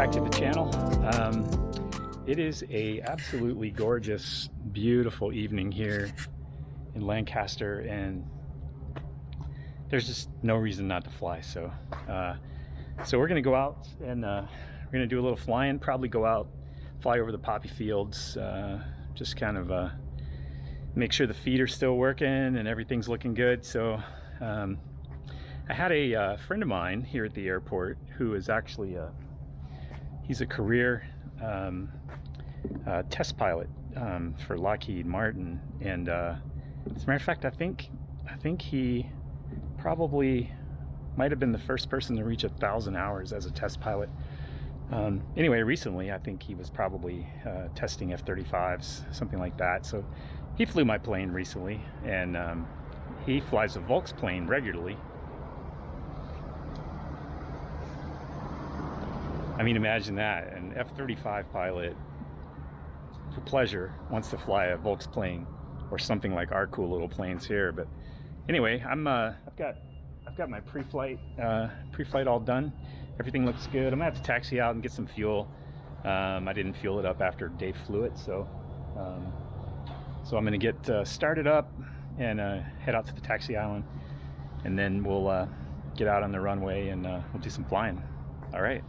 back to the channel. It is a absolutely gorgeous, beautiful evening here in Lancaster, and there's just no reason not to fly. So we're gonna go out and we're gonna do a little flying. Probably go out, fly over the poppy fields, just kind of make sure the feet are still working and everything's looking good. So I had a friend of mine here at the airport who is actually he's a career test pilot for Lockheed Martin, and as a matter of fact, I think he probably might have been the first person to reach 1,000 hours as a test pilot. Anyway, recently I think he was probably testing F-35s, something like that. So he flew my plane recently, and he flies a Volks plane regularly. I mean, imagine that, an F-35 pilot for pleasure wants to fly a Volks plane, or something like our cool little planes here. But anyway, I've got my pre-flight all done. Everything looks good. I'm gonna have to taxi out and get some fuel. I didn't fuel it up after Dave flew it, so I'm gonna get started up and head out to the taxi island, and then we'll get out on the runway and we'll do some flying. All right.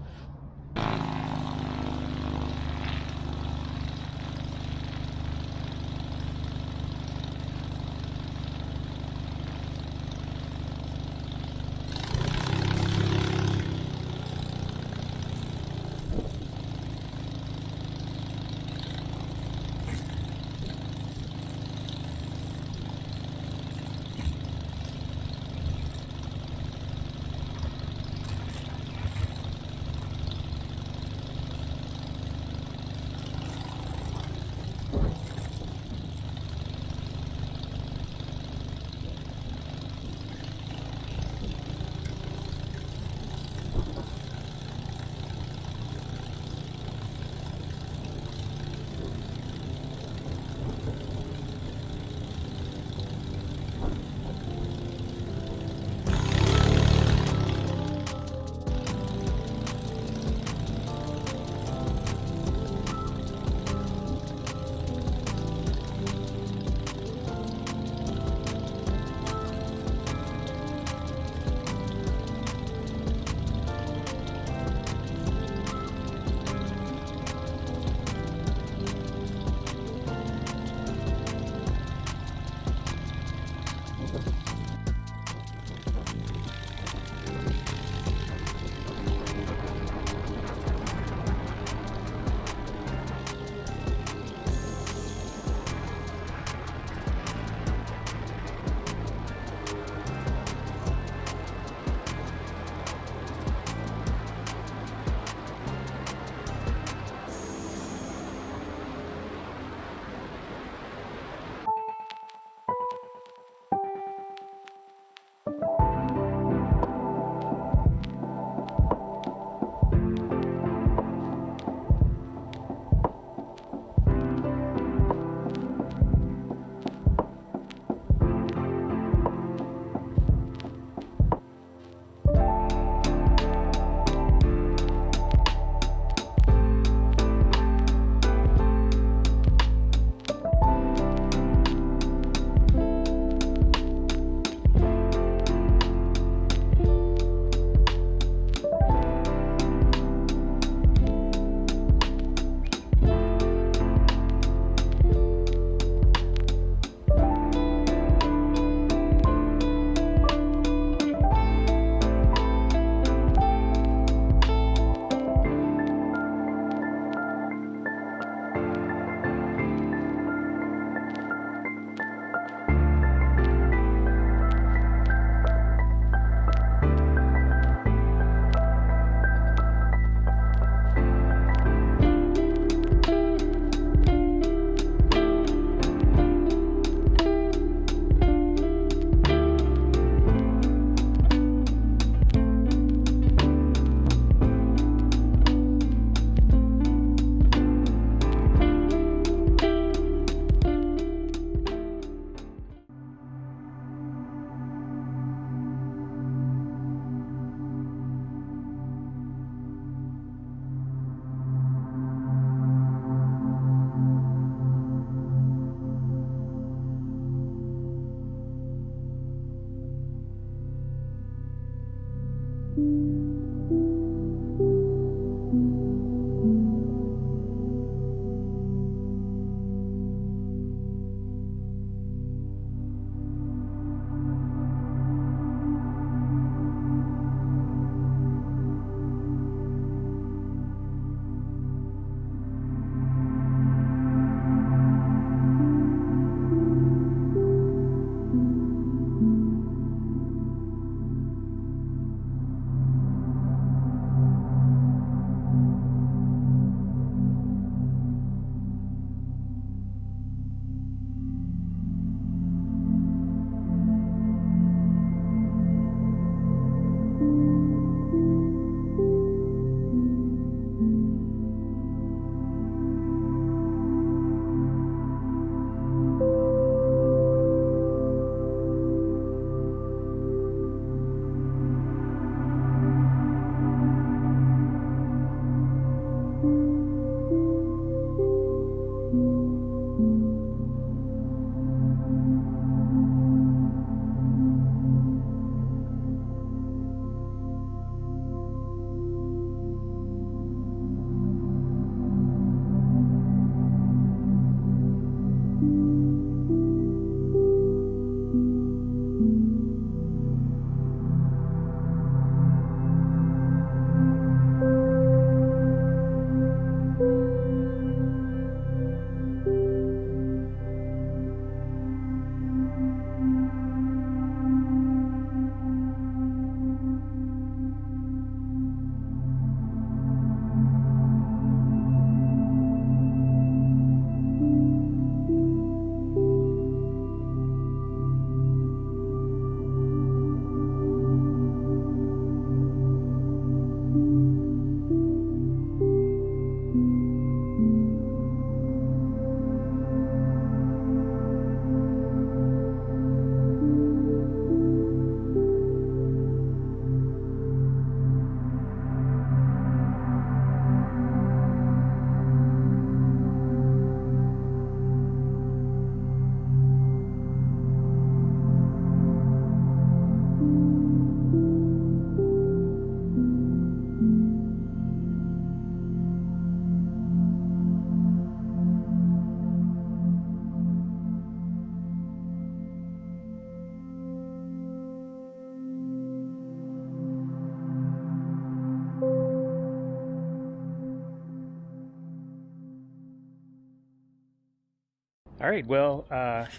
All right, well,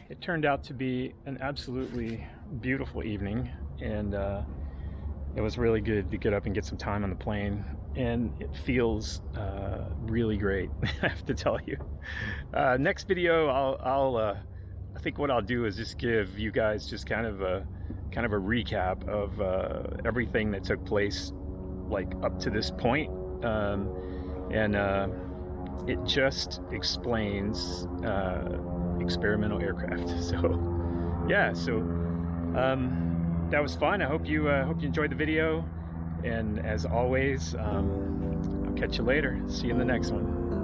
it turned out to be an absolutely beautiful evening, and it was really good to get up and get some time on the plane, and it feels really great, I have to tell you. Next video, I think what I'll do is just give you guys just kind of a recap of everything that took place, like up to this point, and it just explains experimental aircraft. So yeah, so that was fun. I hope you enjoyed the video, and as always, I'll catch you later. See you in the next one.